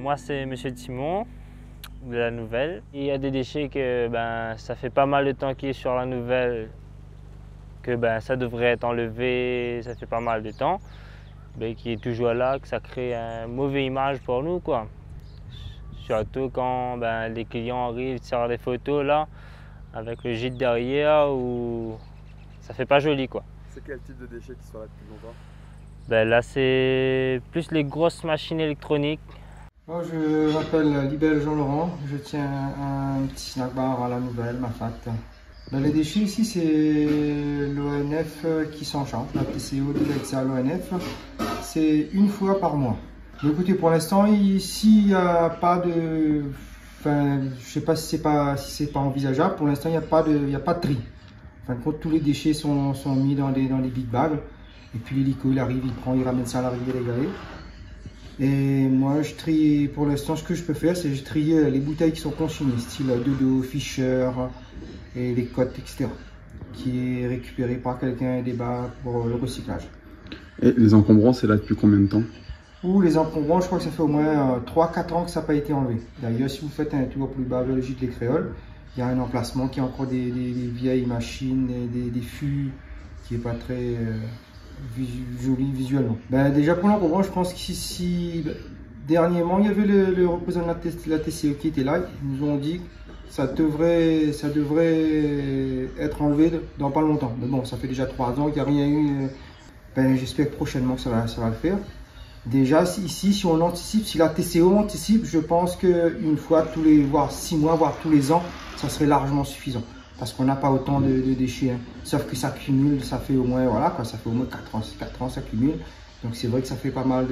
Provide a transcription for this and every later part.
Moi, c'est Monsieur Timon de la Nouvelle. Il y a des déchets que ça fait pas mal de temps qu'il est sur la Nouvelle, que ça devrait être enlevé, ça fait pas mal de temps, mais qui est toujours là, que ça crée une mauvaise image pour nous, quoi. Surtout quand les clients arrivent sur des photos là, avec le gîte derrière, où ça fait pas joli, quoi. C'est quel type de déchets qui sont là depuis longtemps? Là, c'est plus les grosses machines électroniques. Moi, je m'appelle Libelle Jean-Laurent, je tiens un petit snack bar à la Nouvelle, ma fat. Les déchets ici, c'est l'ONF qui s'en charge, la TCO délaissée à l'ONF, c'est une fois par mois. Mais écoutez, pour l'instant, ici, il n'y a pas de... Enfin, je sais pas si c'est pas envisageable, pour l'instant, il n'y a pas de tri. Enfin, tous les déchets sont mis dans des big bags, et puis l'hélico, il arrive, il ramène ça à la rivière des Galets. Et moi, je trie, pour l'instant, ce que je peux faire, c'est je trie les bouteilles qui sont consignées, style Dodo, Fischer, et les cotes, etc. Qui est récupéré par quelqu'un des bars pour le recyclage. Et les encombrants, c'est là depuis combien de temps? Ou les encombrants, je crois que ça fait au moins 3-4 ans que ça n'a pas été enlevé. D'ailleurs, si vous faites un tour plus bas vers le gîte Les Créoles, il y a un emplacement qui a encore des vieilles machines, des fûts, qui n'est pas très joli visuellement. Déjà pour l'encombrant, je pense qu'ici, dernièrement, il y avait le représentant de la TCE qui était là. Ils nous ont dit que ça devrait être enlevé dans pas longtemps. Mais bon, ça fait déjà 3 ans qu'il n'y a rien eu. J'espère que prochainement ça va le faire. Déjà ici, si on anticipe, si la TCO anticipe, je pense qu'une fois voire 6 mois, voire tous les ans, ça serait largement suffisant. Parce qu'on n'a pas autant de déchets. Hein. Sauf que ça cumule, ça fait au moins, voilà, quoi, ça fait au moins 4 ans, ça cumule. Donc c'est vrai que ça fait pas mal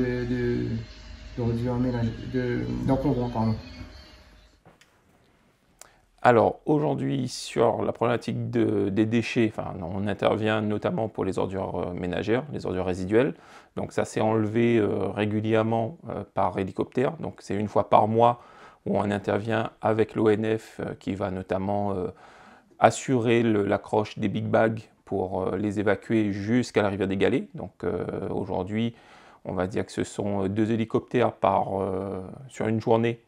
d'encombrants, pardon. Alors aujourd'hui sur la problématique des déchets, on intervient notamment pour les ordures ménagères, les ordures résiduelles. Donc ça c'est enlevé régulièrement par hélicoptère. Donc c'est une fois par mois où on intervient avec l'ONF qui va notamment assurer l'accroche des big bags pour les évacuer jusqu'à la rivière des Galets. Donc aujourd'hui on va dire que ce sont 2 hélicoptères sur une journée,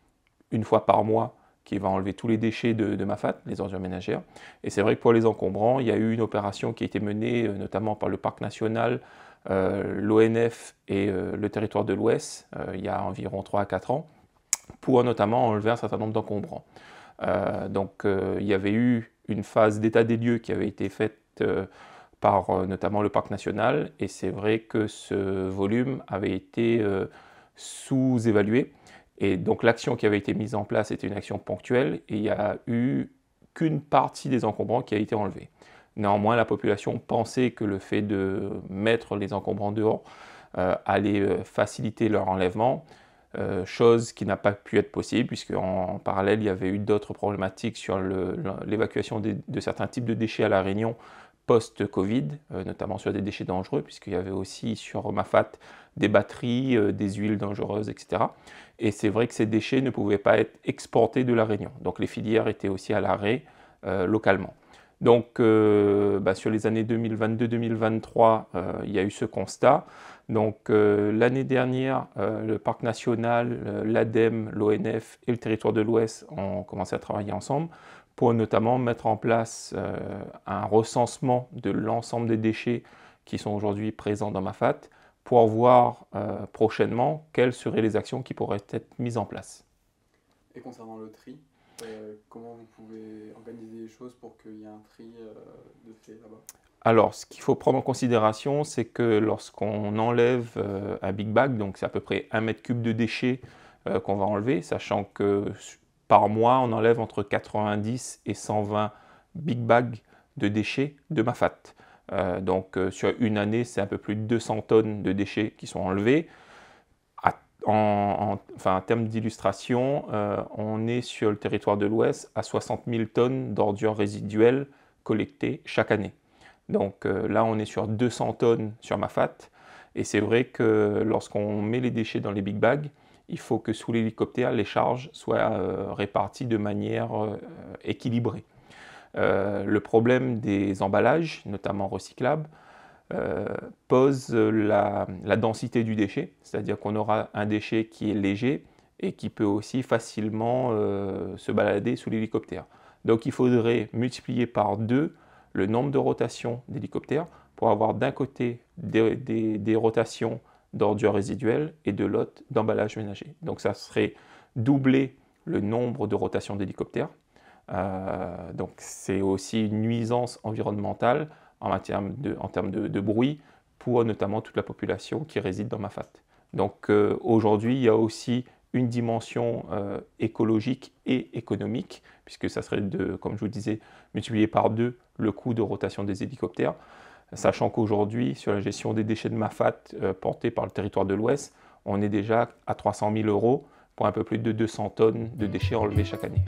une fois par mois, qui va enlever tous les déchets de ma fat, les ordures ménagères. Et c'est vrai que pour les encombrants, il y a eu une opération qui a été menée notamment par le Parc national, l'ONF et le territoire de l'Ouest, il y a environ 3 à 4 ans, pour notamment enlever un certain nombre d'encombrants. Il y avait eu une phase d'état des lieux qui avait été faite par notamment le Parc national, et c'est vrai que ce volume avait été sous-évalué. Et donc l'action qui avait été mise en place était une action ponctuelle et il n'y a eu qu'une partie des encombrants qui a été enlevée. Néanmoins, la population pensait que le fait de mettre les encombrants dehors allait faciliter leur enlèvement, chose qui n'a pas pu être possible puisqu'en parallèle, il y avait eu d'autres problématiques sur l'évacuation de certains types de déchets à La Réunion post-Covid, notamment sur des déchets dangereux, puisqu'il y avait aussi sur Mafat des batteries, des huiles dangereuses, etc. Et c'est vrai que ces déchets ne pouvaient pas être exportés de La Réunion. Donc les filières étaient aussi à l'arrêt localement. Donc sur les années 2022-2023, il y a eu ce constat. Donc l'année dernière, le Parc national, l'ADEME, l'ONF et le territoire de l'Ouest ont commencé à travailler ensemble pour notamment mettre en place un recensement de l'ensemble des déchets qui sont aujourd'hui présents dans Mafat pour voir prochainement quelles seraient les actions qui pourraient être mises en place. Et concernant le tri, comment vous pouvez organiser les choses pour qu'il y ait un tri de fait là-bas? Alors, ce qu'il faut prendre en considération, c'est que lorsqu'on enlève un big bag, donc c'est à peu près 1 mètre cube de déchets qu'on va enlever, sachant que par mois, on enlève entre 90 et 120 big bags de déchets de Mafat. Sur une année, c'est un peu plus de 200 tonnes de déchets qui sont enlevés. En termes d'illustration, on est sur le territoire de l'Ouest à 60 000 tonnes d'ordures résiduelles collectées chaque année. Donc là, on est sur 200 tonnes sur Mafat. Et c'est vrai que lorsqu'on met les déchets dans les big bags, il faut que sous l'hélicoptère, les charges soient réparties de manière équilibrée. Le problème des emballages, notamment recyclables, pose la densité du déchet, c'est-à-dire qu'on aura un déchet qui est léger et qui peut aussi facilement se balader sous l'hélicoptère. Donc il faudrait multiplier par 2 le nombre de rotations d'hélicoptères pour avoir d'un côté des rotations d'ordures résiduelles et de l'autre d'emballage ménager. Donc ça serait doubler le nombre de rotations d'hélicoptères. Donc c'est aussi une nuisance environnementale en termes de bruit pour notamment toute la population qui réside dans Mafate. Donc aujourd'hui, il y a aussi une dimension écologique et économique, puisque ça serait comme je vous disais, multiplier par 2 le coût de rotation des hélicoptères, sachant qu'aujourd'hui, sur la gestion des déchets de Mafate portés par le territoire de l'Ouest, on est déjà à 300 000 € pour un peu plus de 200 tonnes de déchets enlevés chaque année.